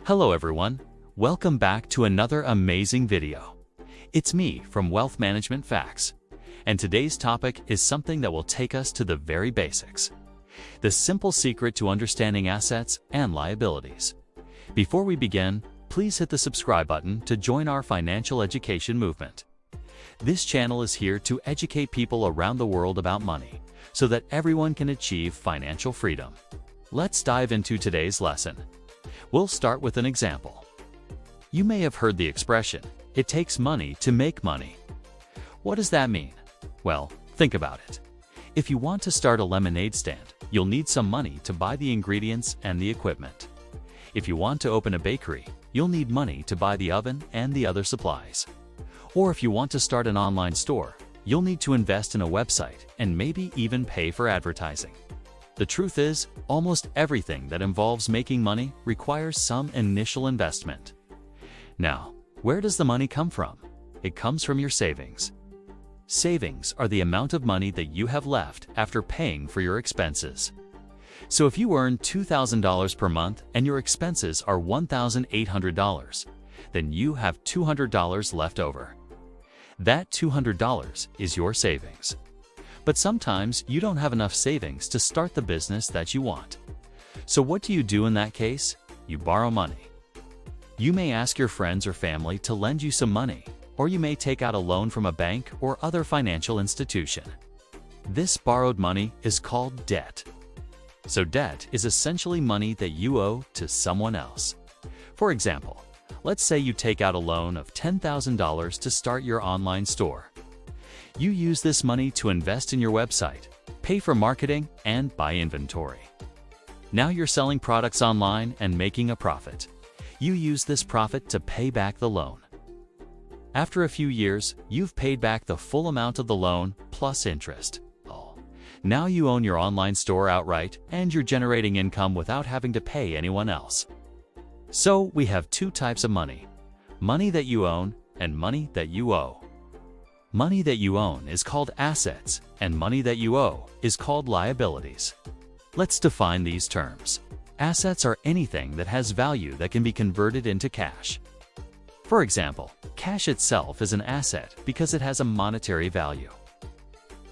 Hello everyone, welcome back to another amazing video. It's me from Wealth Management Facts, and today's topic is something that will take us to the very basics. The simple secret to understanding assets and liabilities. Before we begin, please hit the subscribe button to join our financial education movement. This channel is here to educate people around the world about money, so that everyone can achieve financial freedom. Let's dive into today's lesson. We'll start with an example. You may have heard the expression, "It takes money to make money." What does that mean? Well, think about it. If you want to start a lemonade stand, you'll need some money to buy the ingredients and the equipment. If you want to open a bakery, you'll need money to buy the oven and the other supplies. Or if you want to start an online store, you'll need to invest in a website and maybe even pay for advertising. The truth is, almost everything that involves making money requires some initial investment. Now, where does the money come from? It comes from your savings. Savings are the amount of money that you have left after paying for your expenses. So if you earn $2,000 per month and your expenses are $1,800, then you have $200 left over. That $200 is your savings. But sometimes you don't have enough savings to start the business that you want. So what do you do in that case? You borrow money. You may ask your friends or family to lend you some money, or you may take out a loan from a bank or other financial institution. This borrowed money is called debt. So debt is essentially money that you owe to someone else. For example, let's say you take out a loan of $10,000 to start your online store. You use this money to invest in your website, pay for marketing, and buy inventory. Now you're selling products online and making a profit. You use this profit to pay back the loan. After a few years, you've paid back the full amount of the loan plus interest. Now you own your online store outright and you're generating income without having to pay anyone else. So we have two types of money: money that you own and money that you owe. Money that you own is called assets, and money that you owe is called liabilities. Let's define these terms. Assets are anything that has value that can be converted into cash. For example, cash itself is an asset because it has a monetary value.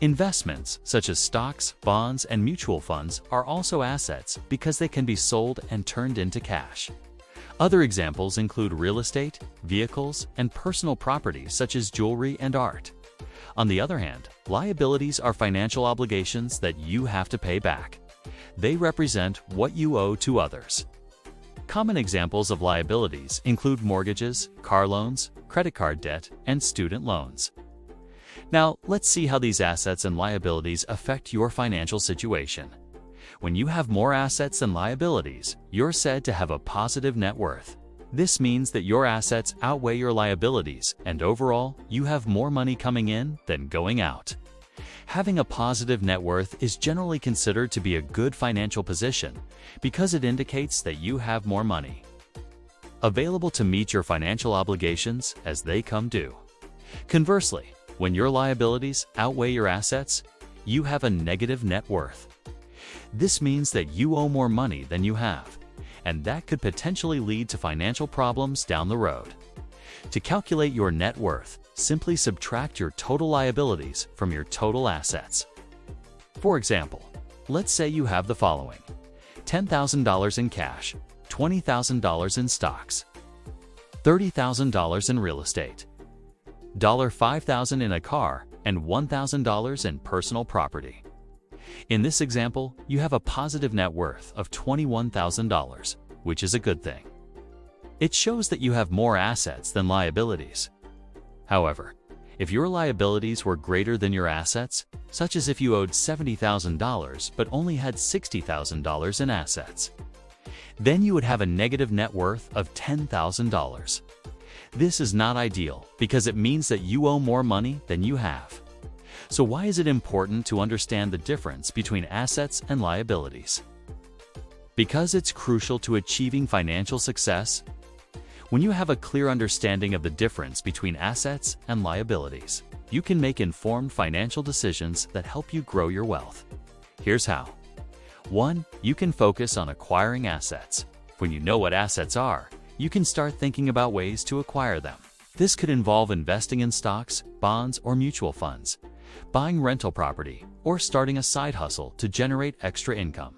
Investments such as stocks, bonds, and mutual funds are also assets because they can be sold and turned into cash. Other examples include real estate, vehicles, and personal property such as jewelry and art. On the other hand, liabilities are financial obligations that you have to pay back. They represent what you owe to others. Common examples of liabilities include mortgages, car loans, credit card debt, and student loans. Now, let's see how these assets and liabilities affect your financial situation. When you have more assets than liabilities, you're said to have a positive net worth. This means that your assets outweigh your liabilities, and overall, you have more money coming in than going out. Having a positive net worth is generally considered to be a good financial position because it indicates that you have more money available to meet your financial obligations as they come due. Conversely, when your liabilities outweigh your assets, you have a negative net worth. This means that you owe more money than you have, and that could potentially lead to financial problems down the road. To calculate your net worth, simply subtract your total liabilities from your total assets. For example, let's say you have the following: $10,000 in cash, $20,000 in stocks, $30,000 in real estate, $5,000 in a car, and $1,000 in personal property. In this example, you have a positive net worth of $21,000, which is a good thing. It shows that you have more assets than liabilities. However, if your liabilities were greater than your assets, such as if you owed $70,000 but only had $60,000 in assets, then you would have a negative net worth of $10,000. This is not ideal because it means that you owe more money than you have. So why is it important to understand the difference between assets and liabilities? Because it's crucial to achieving financial success. When you have a clear understanding of the difference between assets and liabilities, you can make informed financial decisions that help you grow your wealth. Here's how. 1. You can focus on acquiring assets. When you know what assets are, you can start thinking about ways to acquire them. This could involve investing in stocks, bonds, or mutual funds, buying rental property, or starting a side hustle to generate extra income.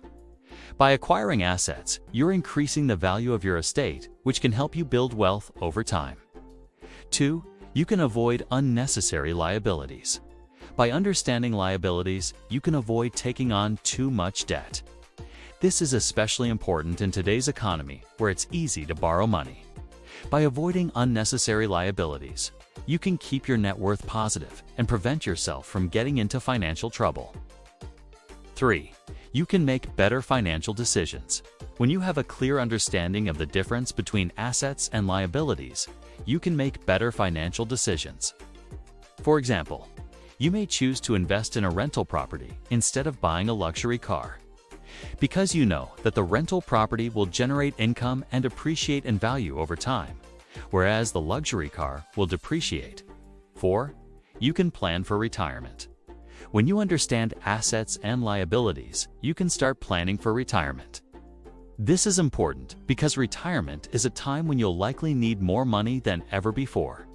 By acquiring assets, you're increasing the value of your estate, which can help you build wealth over time. 2. You can avoid unnecessary liabilities. By understanding liabilities, you can avoid taking on too much debt. This is especially important in today's economy, where it's easy to borrow money. By avoiding unnecessary liabilities, you can keep your net worth positive and prevent yourself from getting into financial trouble. 3. You can make better financial decisions. When you have a clear understanding of the difference between assets and liabilities, you can make better financial decisions. For example, you may choose to invest in a rental property instead of buying a luxury car, because you know that the rental property will generate income and appreciate in value over time, whereas the luxury car will depreciate. 4. You can plan for retirement. When you understand assets and liabilities, you can start planning for retirement. This is important because retirement is a time when you'll likely need more money than ever before.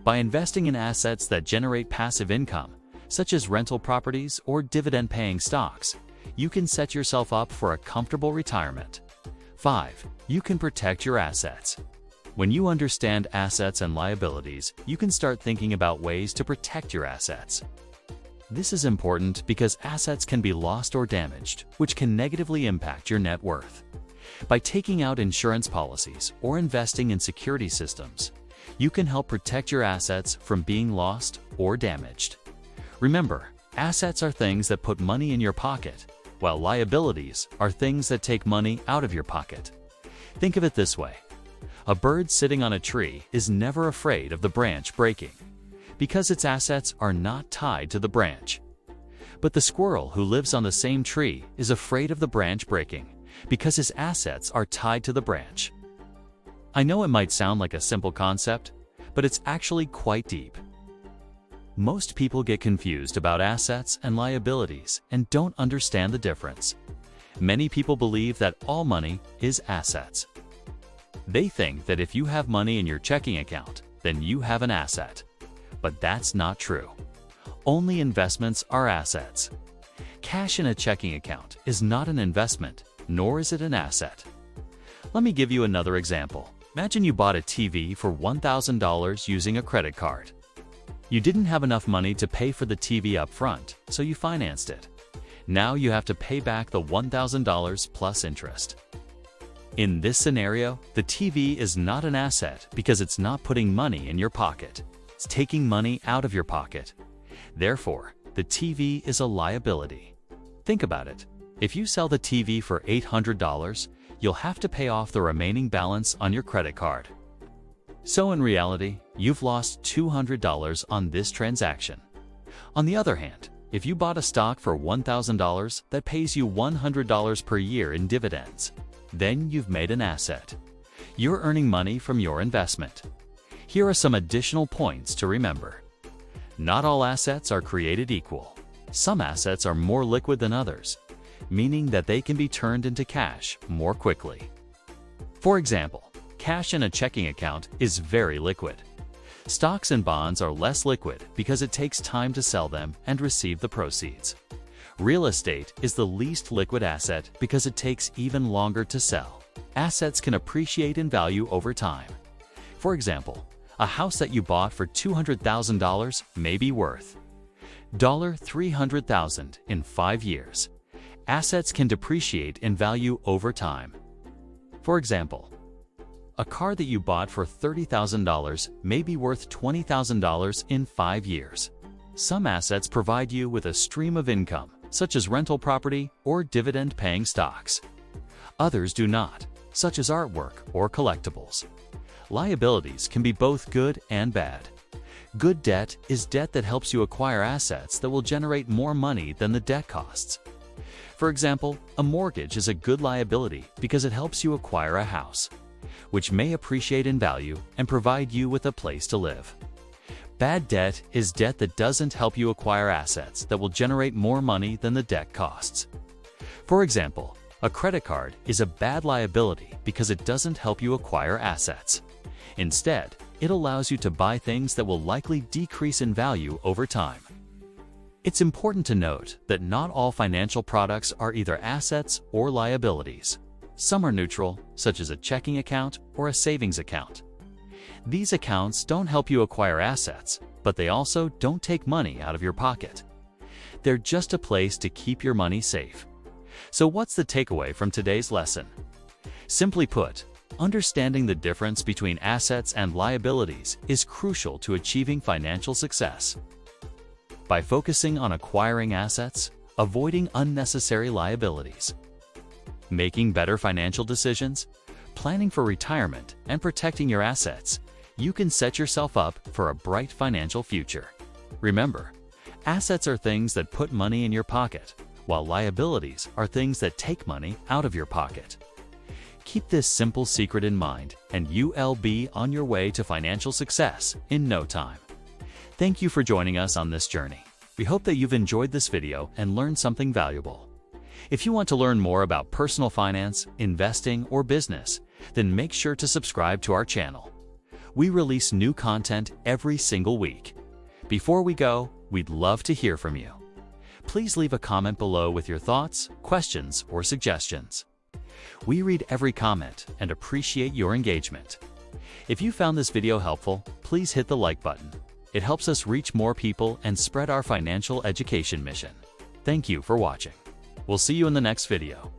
By investing in assets that generate passive income, such as rental properties or dividend-paying stocks, you can set yourself up for a comfortable retirement. 5. You can protect your assets. When you understand assets and liabilities, you can start thinking about ways to protect your assets. This is important because assets can be lost or damaged, which can negatively impact your net worth. By taking out insurance policies or investing in security systems, you can help protect your assets from being lost or damaged. Remember, assets are things that put money in your pocket, while liabilities are things that take money out of your pocket. Think of it this way. A bird sitting on a tree is never afraid of the branch breaking, because its assets are not tied to the branch. But the squirrel who lives on the same tree is afraid of the branch breaking, because his assets are tied to the branch. I know it might sound like a simple concept, but it's actually quite deep. Most people get confused about assets and liabilities and don't understand the difference. Many people believe that all money is assets. They think that if you have money in your checking account, then you have an asset. But that's not true. Only investments are assets. Cash in a checking account is not an investment, nor is it an asset. Let me give you another example. Imagine you bought a TV for $1,000 using a credit card. You didn't have enough money to pay for the TV up front, so you financed it. Now you have to pay back the $1,000 plus interest. In this scenario, the TV is not an asset because it's not putting money in your pocket. It's taking money out of your pocket. Therefore, the TV is a liability. Think about it. If you sell the TV for $800, you'll have to pay off the remaining balance on your credit card. So in reality, you've lost $200 on this transaction. On the other hand, if you bought a stock for $1,000 that pays you $100 per year in dividends, then you've made an asset. You're earning money from your investment. Here are some additional points to remember. Not all assets are created equal. Some assets are more liquid than others, meaning that they can be turned into cash more quickly. For example, cash in a checking account is very liquid. Stocks and bonds are less liquid because it takes time to sell them and receive the proceeds. Real estate is the least liquid asset because it takes even longer to sell. Assets can appreciate in value over time. For example, a house that you bought for $200,000 may be worth $300,000 in 5 years. Assets can depreciate in value over time. For example, a car that you bought for $30,000 may be worth $20,000 in 5 years. Some assets provide you with a stream of income, such as rental property or dividend-paying stocks. Others do not, such as artwork or collectibles. Liabilities can be both good and bad. Good debt is debt that helps you acquire assets that will generate more money than the debt costs. For example, a mortgage is a good liability because it helps you acquire a house, which may appreciate in value and provide you with a place to live. Bad debt is debt that doesn't help you acquire assets that will generate more money than the debt costs. For example, A credit card is a bad liability because it doesn't help you acquire assets. Instead, it allows you to buy things that will likely decrease in value over time. It's important to note that not all financial products are either assets or liabilities. Some are neutral, such as a checking account or a savings account. These accounts don't help you acquire assets, but they also don't take money out of your pocket. They're just a place to keep your money safe. So what's the takeaway from today's lesson? Simply put, understanding the difference between assets and liabilities is crucial to achieving financial success. By focusing on acquiring assets, avoiding unnecessary liabilities, making better financial decisions, planning for retirement, and protecting your assets, you can set yourself up for a bright financial future. Remember, assets are things that put money in your pocket, while liabilities are things that take money out of your pocket. Keep this simple secret in mind, and you'll be on your way to financial success in no time. Thank you for joining us on this journey. We hope that you've enjoyed this video and learned something valuable. If you want to learn more about personal finance, investing, or business, then make sure to subscribe to our channel. We release new content every single week. Before we go, we'd love to hear from you. Please leave a comment below with your thoughts, questions, or suggestions. We read every comment and appreciate your engagement. If you found this video helpful, please hit the like button. It helps us reach more people and spread our financial education mission. Thank you for watching. We'll see you in the next video.